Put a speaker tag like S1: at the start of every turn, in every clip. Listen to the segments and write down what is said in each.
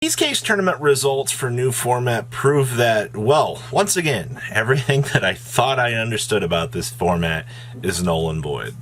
S1: These case tournament results for new format prove that, well, once again, everything that I thought I understood about this format is null and void.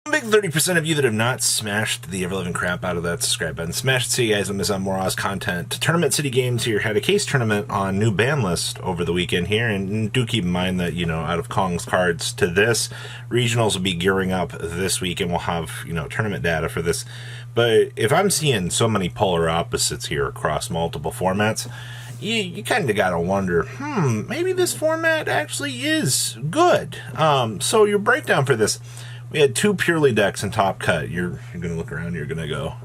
S1: Big 30% of you that have not smashed the ever-living crap out of that subscribe button. Smash it so you guys don't miss out on more Oz content. Tournament City Games here had a case tournament on new ban list over the weekend here, and do keep in mind that, out of Kong's cards to this, regionals will be gearing up this week, and we'll have, tournament data for this. But if I'm seeing so many polar opposites here across multiple formats, you kind of got to wonder, maybe this format actually is good. So your breakdown for this, we had two purely decks in top cut. You're going to look around, you're going to go,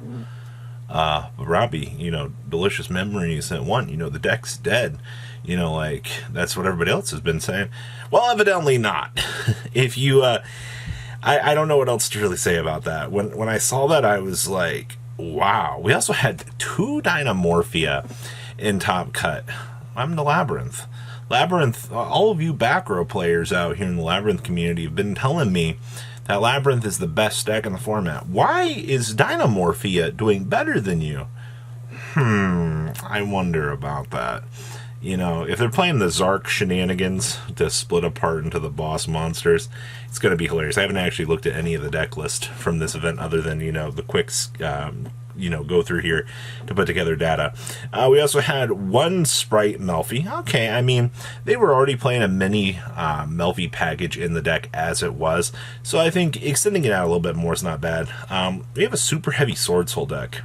S1: Robbie, delicious memories at one, the deck's dead. That's what everybody else has been saying. Well, evidently not. If you, I don't know what else to really say about that. When I saw that, I was like, wow. We also had two Dynamorphia in top cut. I'm the Labyrinth. Labyrinth, all of you back row players out here in the Labyrinth community have been telling me that Labyrinth is the best deck in the format. Why is Dynamorphia doing better than you? I wonder about that. If they're playing the Zark shenanigans to split apart into the boss monsters, it's going to be hilarious. I haven't actually looked at any of the deck list from this event other than, the quick go through here to put together data. We also had one Sprite Melfi. Okay, they were already playing a mini Melfi package in the deck as it was, so I think extending it out a little bit more is not bad. We have a super heavy Sword Soul deck.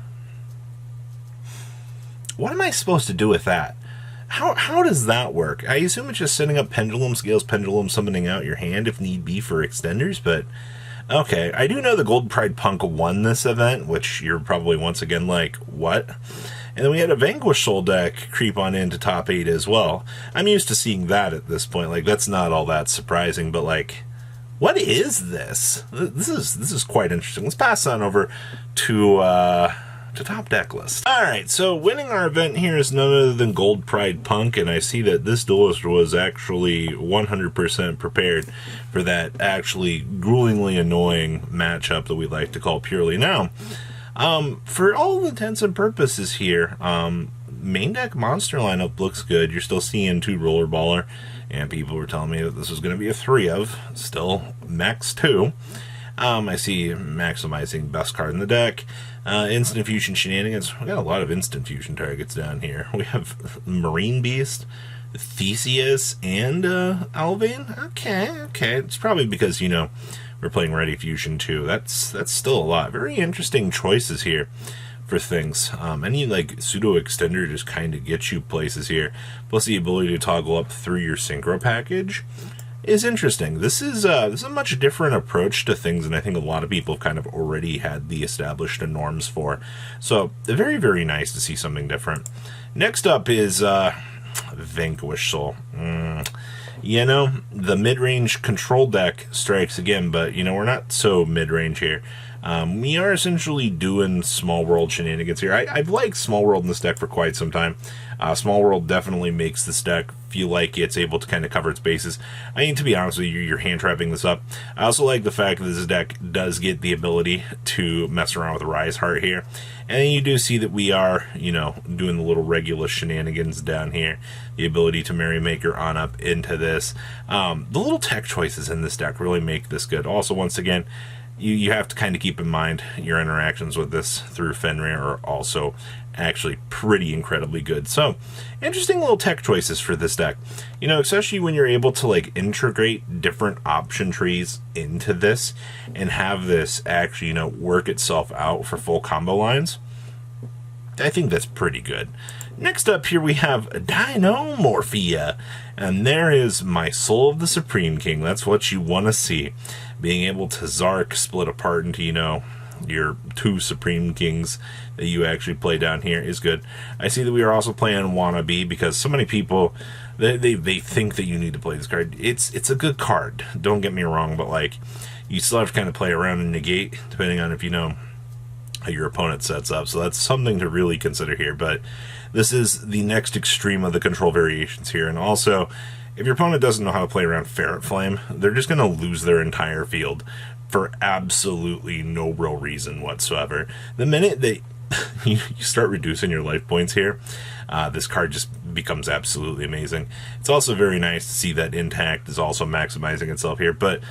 S1: What am I supposed to do with that? How does that work? I assume it's just setting up Pendulum Scales, Pendulum summoning out your hand if need be for extenders, but okay, I do know the Gold Pride Punk won this event, which you're probably once again like, what? And then we had a Vanquish Soul deck creep on into top 8 as well. I'm used to seeing that at this point. That's not all that surprising, but what is this? This is quite interesting. Let's pass on over to top deck list. Alright, so winning our event here is none other than Gold Pride Punk, and I see that this duelist was actually 100% prepared for that actually gruelingly annoying matchup that we like to call purely. Now, for all intents and purposes here, main deck monster lineup looks good. You're still seeing 2 Rollerballer, and people were telling me that this was going to be a 3 of, still max 2. I see maximizing best card in the deck. Instant fusion shenanigans. We got a lot of instant fusion targets down here. We have Marine Beast, Theseus, and Alvain. Okay. It's probably because, we're playing Ready Fusion too. That's still a lot. Very interesting choices here for things. Any pseudo extender just kind of gets you places here. Plus the ability to toggle up through your synchro package is interesting. This is a much different approach to things, and I think a lot of people have kind of already had the established norms for. So very, very nice to see something different. Next up is Vanquish Soul. The mid-range control deck strikes again, but we're not so mid-range here. We are essentially doing Small World shenanigans here. I've liked Small World in this deck for quite some time. Small World definitely makes this deck feel like it's able to kind of cover its bases. To be honest with you, you're hand-trapping this up. I also like the fact that this deck does get the ability to mess around with Rise Heart here. And then you do see that we are, doing the little Regulus shenanigans down here. The ability to Merrymaker on up into this. The little tech choices in this deck really make this good. Also, once again, you have to kind of keep in mind your interactions with this through Fenrir are also actually pretty incredibly good. So, interesting little tech choices for this deck. Especially when you're able to integrate different option trees into this and have this actually, work itself out for full combo lines. I think that's pretty good. Next up here we have Dynamorphia, and there is my Soul of the Supreme King. That's what you want to see. Being able to Zark split apart into, your 2 Supreme Kings that you actually play down here is good. I see that we are also playing Wannabe because so many people, they think that you need to play this card. It's a good card, don't get me wrong, but you still have to kind of play around and negate depending on if how your opponent sets up. So that's something to really consider here, but this is the next extreme of the control variations here. And also, if your opponent doesn't know how to play around Ferret Flame, they're just going to lose their entire field for absolutely no real reason whatsoever. The minute that you start reducing your life points here, this card just becomes absolutely amazing. It's also very nice to see that Intact is also maximizing itself here, but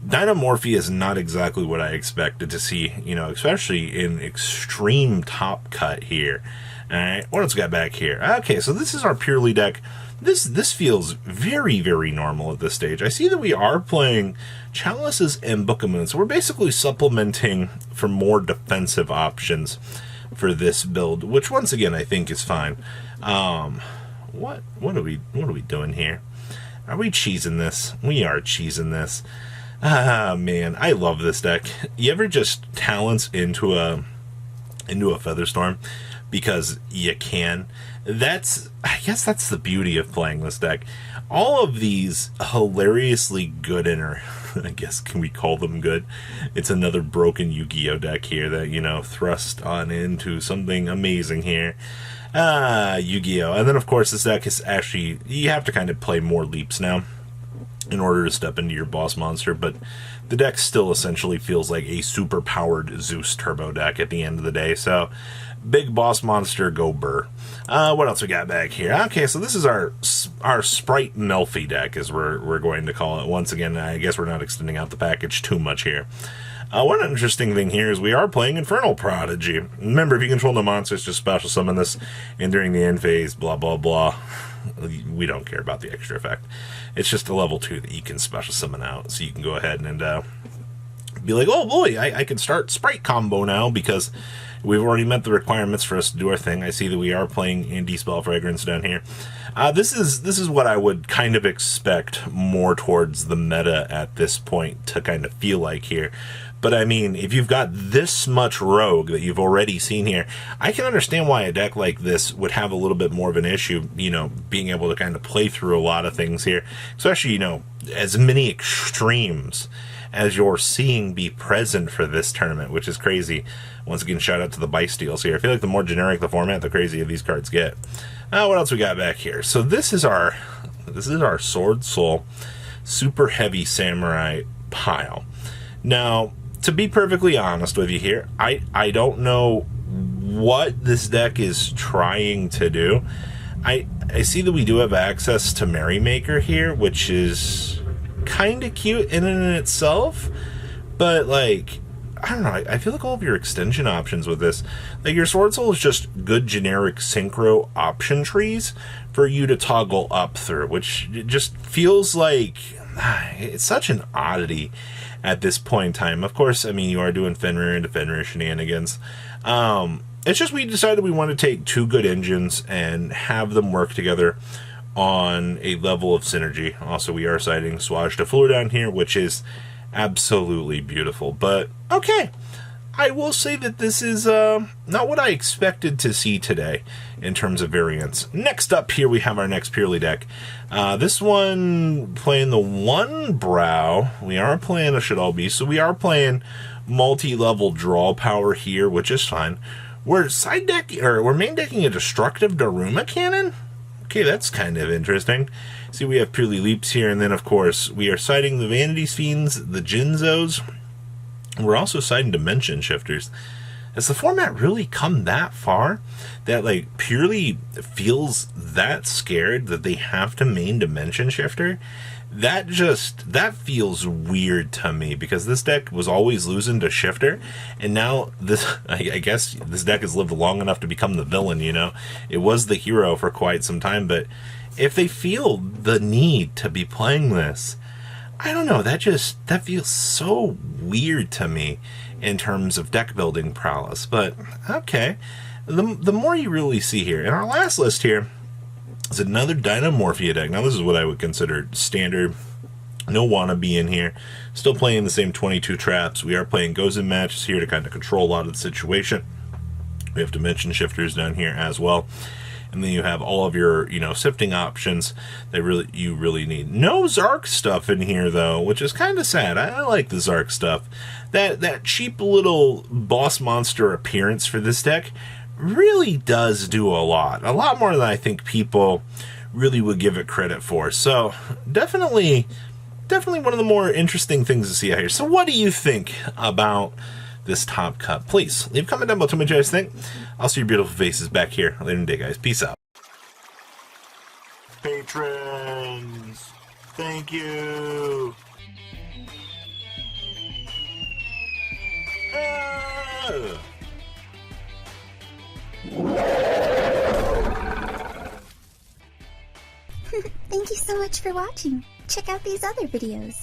S1: Dynamorphy is not exactly what I expected to see, you know, especially in extreme top cut here. Alright, what else we got back here? Okay, so this is our Purely deck. This feels very, very normal at this stage. I see that we are playing Chalices and Book of Moon, so we're basically supplementing for more defensive options for this build, which once again I think is fine. What are we doing here? Are we cheesing this? We are cheesing this. Ah, man, I love this deck. You ever just talents into a Featherstorm because you can? I guess that's the beauty of playing this deck. All of these hilariously good I guess, can we call them good? It's another broken Yu-Gi-Oh deck here that, you know, thrust on into something amazing here. Yu-Gi-Oh! And then, of course, this deck is actually, you have to kind of play more leaps now in order to step into your boss monster, but the deck still essentially feels like a super powered Zeus turbo deck at the end of the day. So big boss monster, go burr. What else we got back here? Okay, so this is our Sprite Melfi deck, as we're going to call it. Once again, I guess we're not extending out the package too much here. One interesting thing here is we are playing Infernal Prodigy. Remember, if you control no monsters, just special summon this, and during the end phase, blah, blah, blah. We don't care about the extra effect. It's just a level 2 that you can special summon out, so you can go ahead and be like, oh boy, I can start Sprite combo now, because we've already met the requirements for us to do our thing. I see that we are playing Anti-Spell Fragrance down here. This is what I would kind of expect more towards the meta at this point to kind of feel like here. But I mean, if you've got this much rogue that you've already seen here, I can understand why a deck like this would have a little bit more of an issue, you know, being able to kind of play through a lot of things here. Especially, you know, as many extremes as you're seeing be present for this tournament, which is crazy. Once again, shout out to the Bysteals here. I feel like the more generic the format, the crazier these cards get. What else we got back here? So this is our Sword Soul Super Heavy Samurai pile. Now, to be perfectly honest with you here, I don't know what this deck is trying to do. I see that we do have access to Merrymaker here, which is kind of cute in and itself, but like, I don't know, I feel like all of your extension options with this, like your Sword Soul is just good generic synchro option trees for you to toggle up through, which just feels like it's such an oddity at this point in time. Of course, I mean, you are doing Fenrir into Fenrir shenanigans. It's just we decided we want to take two good engines and have them work together on a level of synergy. Also, we are citing Swaj de Fleur down here, which is absolutely beautiful. But, okay, I will say that this is not what I expected to see today in terms of variants. Next up here, we have our next Purely deck. This one, playing the one brow. We are playing a Shadalbi, so we are playing multi-level draw power here, which is fine. We're we're main decking a Destructive Daruma Cannon. Okay, that's kind of interesting. See, we have Purely Leaps here, and then, of course, we are citing the Vanity Fiends, the Jinzos. We're also citing Dimension Shifters. Has the format really come that far that, like, Purely feels that scared that they have to main Dimension Shifter? That feels weird to me, because this deck was always losing to Shifter, and now this, I guess this deck has lived long enough to become the villain, you know? It was the hero for quite some time, but if they feel the need to be playing this, I don't know, that feels so weird to me in terms of deck building prowess. But okay, the more you really see here, in our last list here is another Dynamorphia deck. Now this is what I would consider standard, no wannabe in here, still playing the same 22 traps. We are playing Gozen matches here to kind of control a lot of the situation. We have Dimension Shifters down here as well. And then you have all of your, you know, sifting options that you really need. No Zark stuff in here, though, which is kind of sad. I like the Zark stuff. That cheap little boss monster appearance for this deck really does do a lot more than I think people really would give it credit for. So definitely definitely one of the more interesting things to see out here. So what do you think about this top cut? Please leave a comment down below. Tell me what you guys think. I'll see your beautiful faces back here later in the day, guys. Peace out. Patrons, thank you.
S2: Thank you so much for watching. Check out these other videos.